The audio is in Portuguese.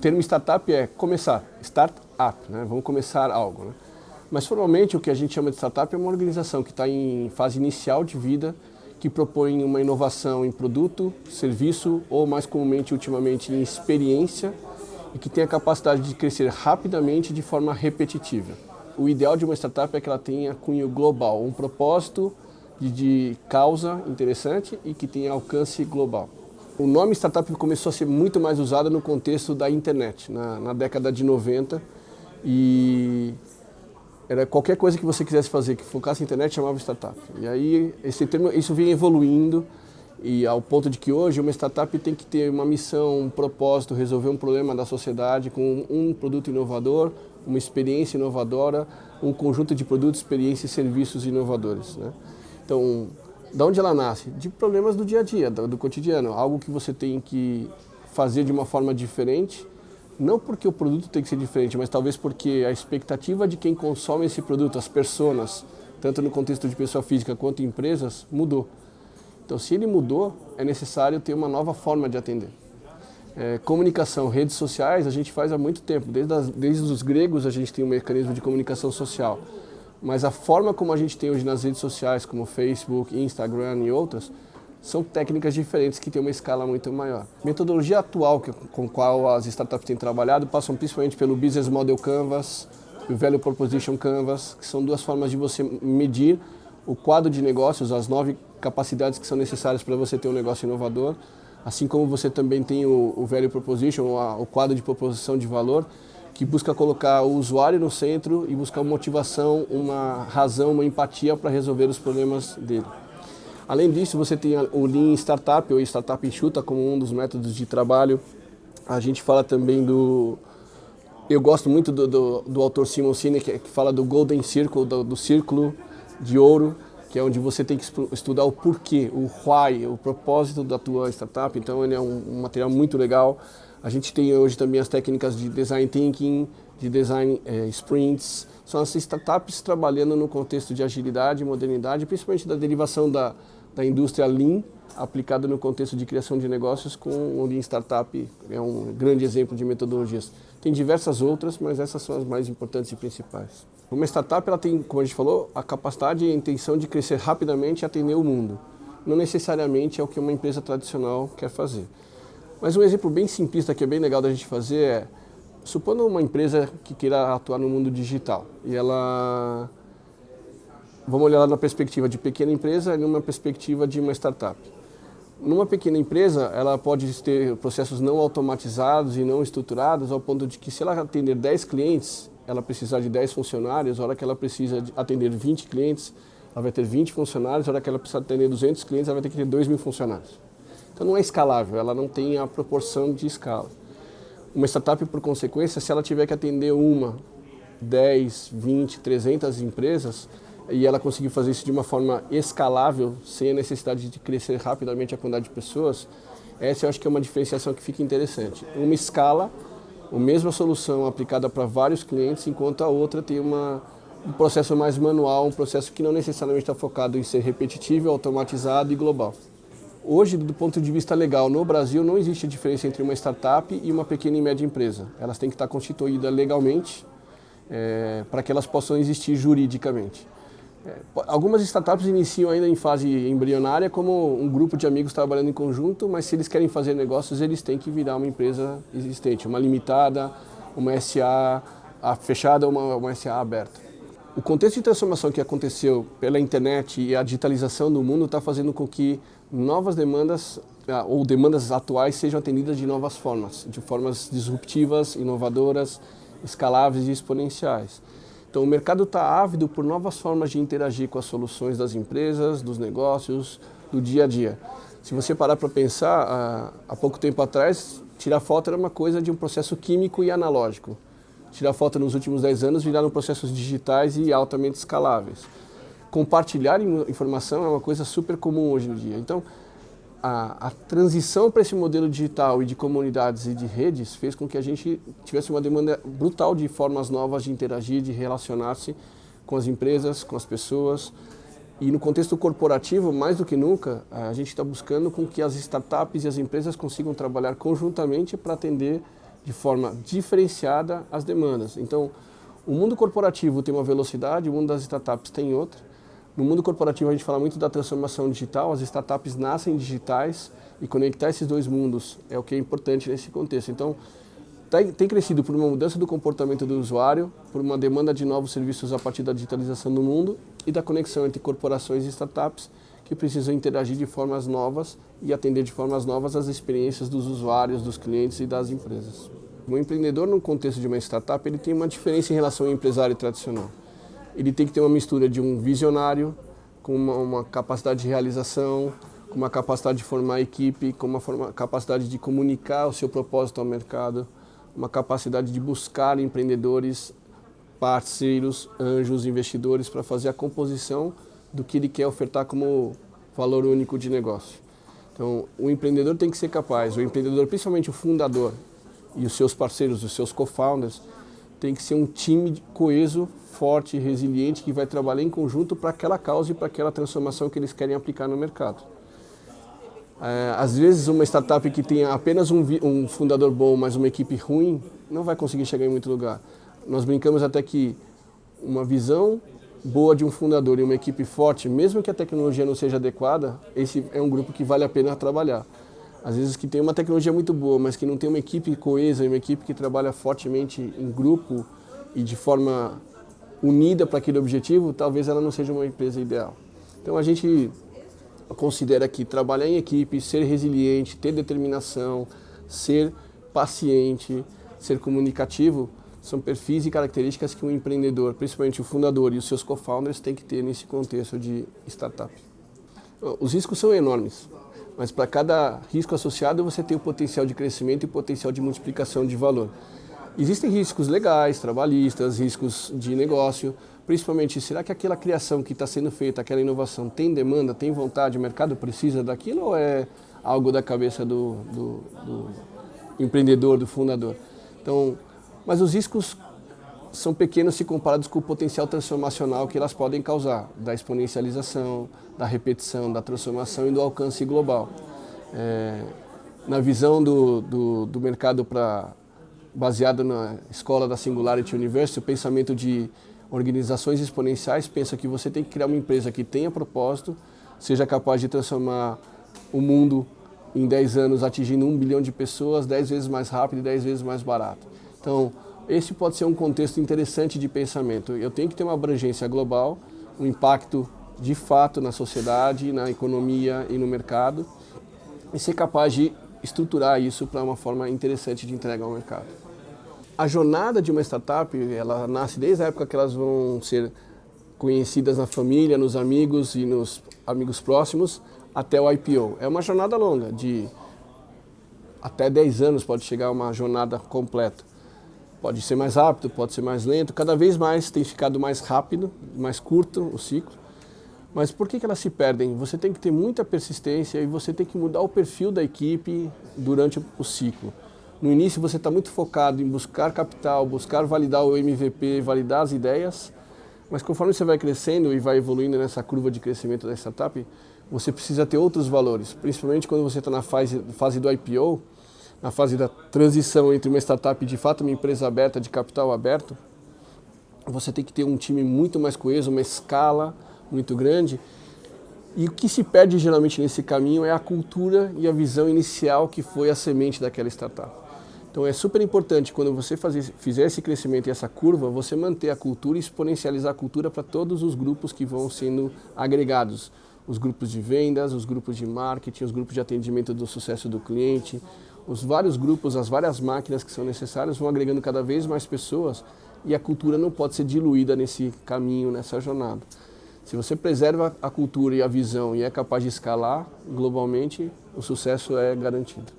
termo startup é começar, start up, né? Vamos começar algo, né? Mas formalmente o que a gente chama de startup é uma organização que está em fase inicial de vida, que propõe uma inovação em produto, serviço ou mais comumente ultimamente em experiência e que tem a capacidade de crescer rapidamente de forma repetitiva. O ideal de uma startup é que ela tenha cunho global, um propósito de causa interessante e que tenha alcance global. O nome startup começou a ser muito mais usado no contexto da internet, na década de 90, e era qualquer coisa que você quisesse fazer que focasse na internet chamava startup. E aí esse termo, isso vem evoluindo e ao ponto de que hoje uma startup tem que ter uma missão, um propósito, resolver um problema da sociedade com um produto inovador, uma experiência inovadora, um conjunto de produtos, experiências e serviços inovadores, né? Então, de onde ela nasce? De problemas do dia a dia, do cotidiano, algo que você tem que fazer de uma forma diferente, não porque o produto tem que ser diferente, mas talvez porque a expectativa de quem consome esse produto, as pessoas, tanto no contexto de pessoa física quanto empresas, mudou. Então, se ele mudou, é necessário ter uma nova forma de atender. Comunicação, redes sociais, a gente faz há muito tempo. Desde os gregos a gente tem um mecanismo de comunicação social. Mas a forma como a gente tem hoje nas redes sociais, como Facebook, Instagram e outras, são técnicas diferentes que têm uma escala muito maior. A metodologia atual com a qual as startups têm trabalhado passam principalmente pelo Business Model Canvas e o Value Proposition Canvas, que são duas formas de você medir o quadro de negócios, as 9 capacidades que são necessárias para você ter um negócio inovador, assim como você também tem o Value Proposition, o quadro de proposição de valor, que busca colocar o usuário no centro e buscar uma motivação, uma razão, uma empatia para resolver os problemas dele. Além disso, você tem o Lean Startup, ou Startup enxuta, como um dos métodos de trabalho. A gente fala também do... Eu gosto muito do autor Simon Sinek, que fala do Golden Circle, do círculo de ouro, que é onde você tem que estudar o porquê, o why, o propósito da tua startup. Então ele é um material muito legal. A gente tem hoje também as técnicas de design thinking, de design sprints. São as startups trabalhando no contexto de agilidade, modernidade, principalmente da derivação da indústria Lean, aplicada no contexto de criação de negócios com o Lean Startup. É um grande exemplo de metodologias. Tem diversas outras, mas essas são as mais importantes e principais. Uma startup ela tem, como a gente falou, a capacidade e a intenção de crescer rapidamente e atender o mundo. Não necessariamente é o que uma empresa tradicional quer fazer. Mas um exemplo bem simplista que é bem legal da gente fazer é, supondo uma empresa que queira atuar no mundo digital e ela, vamos olhar lá na perspectiva de pequena empresa e numa perspectiva de uma startup. Numa pequena empresa, ela pode ter processos não automatizados e não estruturados ao ponto de que se ela atender 10 clientes, ela precisar de 10 funcionários, a hora que ela precisa atender 20 clientes, ela vai ter 20 funcionários, a hora que ela precisa atender 200 clientes, ela vai ter que ter 2.000 funcionários. Então não é escalável, ela não tem a proporção de escala. Uma startup, por consequência, se ela tiver que atender 10, 20, 300 empresas e ela conseguir fazer isso de uma forma escalável, sem a necessidade de crescer rapidamente a quantidade de pessoas, essa eu acho que é uma diferenciação que fica interessante. Uma escala, a mesma solução aplicada para vários clientes, enquanto a outra tem um processo mais manual, um processo que não necessariamente está focado em ser repetitivo, automatizado e global. Hoje, do ponto de vista legal, no Brasil não existe diferença entre uma startup e uma pequena e média empresa. Elas têm que estar constituídas legalmente para que elas possam existir juridicamente. Algumas startups iniciam ainda em fase embrionária como um grupo de amigos trabalhando em conjunto, mas se eles querem fazer negócios, eles têm que virar uma empresa existente, uma limitada, uma SA fechada ou uma SA aberta. O contexto de transformação que aconteceu pela internet e a digitalização do mundo está fazendo com que novas demandas ou demandas atuais sejam atendidas de novas formas, de formas disruptivas, inovadoras, escaláveis e exponenciais. Então o mercado está ávido por novas formas de interagir com as soluções das empresas, dos negócios, do dia a dia. Se você parar para pensar, há pouco tempo atrás, tirar foto era uma coisa de um processo químico e analógico. Tirar foto nos últimos 10 anos viraram processos digitais e altamente escaláveis. Compartilhar informação é uma coisa super comum hoje em dia. Então, a transição para esse modelo digital e de comunidades e de redes fez com que a gente tivesse uma demanda brutal de formas novas de interagir, de relacionar-se com as empresas, com as pessoas. E no contexto corporativo, mais do que nunca, a gente está buscando com que as startups e as empresas consigam trabalhar conjuntamente para atender de forma diferenciada as demandas. Então, o mundo corporativo tem uma velocidade, o mundo das startups tem outra. No mundo corporativo a gente fala muito da transformação digital, as startups nascem digitais e conectar esses dois mundos é o que é importante nesse contexto. Então, tem crescido por uma mudança do comportamento do usuário, por uma demanda de novos serviços a partir da digitalização do mundo e da conexão entre corporações e startups que precisam interagir de formas novas e atender de formas novas as experiências dos usuários, dos clientes e das empresas. Um empreendedor, no contexto de uma startup, ele tem uma diferença em relação ao empresário tradicional. Ele tem que ter uma mistura de um visionário, com uma capacidade de realização, com uma capacidade de formar equipe, com uma capacidade de comunicar o seu propósito ao mercado, uma capacidade de buscar empreendedores, parceiros, anjos, investidores para fazer a composição do que ele quer ofertar como valor único de negócio. Então, o empreendedor tem que ser capaz, o empreendedor, principalmente o fundador e os seus parceiros, os seus co-founders, tem que ser um time coeso, forte, resiliente, que vai trabalhar em conjunto para aquela causa e para aquela transformação que eles querem aplicar no mercado. Às vezes, uma startup que tenha apenas um fundador bom, mas uma equipe ruim, não vai conseguir chegar em muito lugar. Nós brincamos até que uma visão boa de um fundador e uma equipe forte, mesmo que a tecnologia não seja adequada, esse é um grupo que vale a pena trabalhar. Às vezes que tem uma tecnologia muito boa, mas que não tem uma equipe coesa, uma equipe que trabalha fortemente em grupo e de forma unida para aquele objetivo, talvez ela não seja uma empresa ideal. Então a gente considera que trabalhar em equipe, ser resiliente, ter determinação, ser paciente, ser comunicativo, são perfis e características que um empreendedor, principalmente o fundador e os seus co-founders, têm que ter nesse contexto de startup. Os riscos são enormes, mas para cada risco associado você tem o potencial de crescimento e o potencial de multiplicação de valor. Existem riscos legais, trabalhistas, riscos de negócio, principalmente, será que aquela criação que está sendo feita, aquela inovação, tem demanda, tem vontade, o mercado precisa daquilo ou é algo da cabeça do empreendedor, do fundador? Então, mas os riscos são pequenos se comparados com o potencial transformacional que elas podem causar, da exponencialização, da repetição, da transformação e do alcance global. Na visão do mercado baseado na escola da Singularity University, o pensamento de organizações exponenciais pensa que você tem que criar uma empresa que tenha propósito, seja capaz de transformar o mundo em 10 anos atingindo 1 bilhão de pessoas, 10 vezes mais rápido e 10 vezes mais barato. Então, esse pode ser um contexto interessante de pensamento. Eu tenho que ter uma abrangência global, um impacto de fato na sociedade, na economia e no mercado, e ser capaz de estruturar isso para uma forma interessante de entrega ao mercado. A jornada de uma startup, ela nasce desde a época que elas vão ser conhecidas na família, nos amigos e nos amigos próximos, até o IPO. É uma jornada longa, de até 10 anos pode chegar a uma jornada completa. Pode ser mais rápido, pode ser mais lento, cada vez mais tem ficado mais rápido, mais curto o ciclo. Mas por que elas se perdem? Você tem que ter muita persistência e você tem que mudar o perfil da equipe durante o ciclo. No início você está muito focado em buscar capital, buscar validar o MVP, validar as ideias, mas conforme você vai crescendo e vai evoluindo nessa curva de crescimento da startup, você precisa ter outros valores, principalmente quando você está na fase do IPO, na fase da transição entre uma startup e de fato uma empresa aberta, de capital aberto, você tem que ter um time muito mais coeso, uma escala muito grande. E o que se perde geralmente nesse caminho é a cultura e a visão inicial que foi a semente daquela startup. Então é super importante quando você fizer esse crescimento e essa curva, você manter a cultura e exponencializar a cultura para todos os grupos que vão sendo agregados. Os grupos de vendas, os grupos de marketing, os grupos de atendimento do sucesso do cliente, os vários grupos, as várias máquinas que são necessárias vão agregando cada vez mais pessoas e a cultura não pode ser diluída nesse caminho, nessa jornada. Se você preserva a cultura e a visão e é capaz de escalar globalmente, o sucesso é garantido.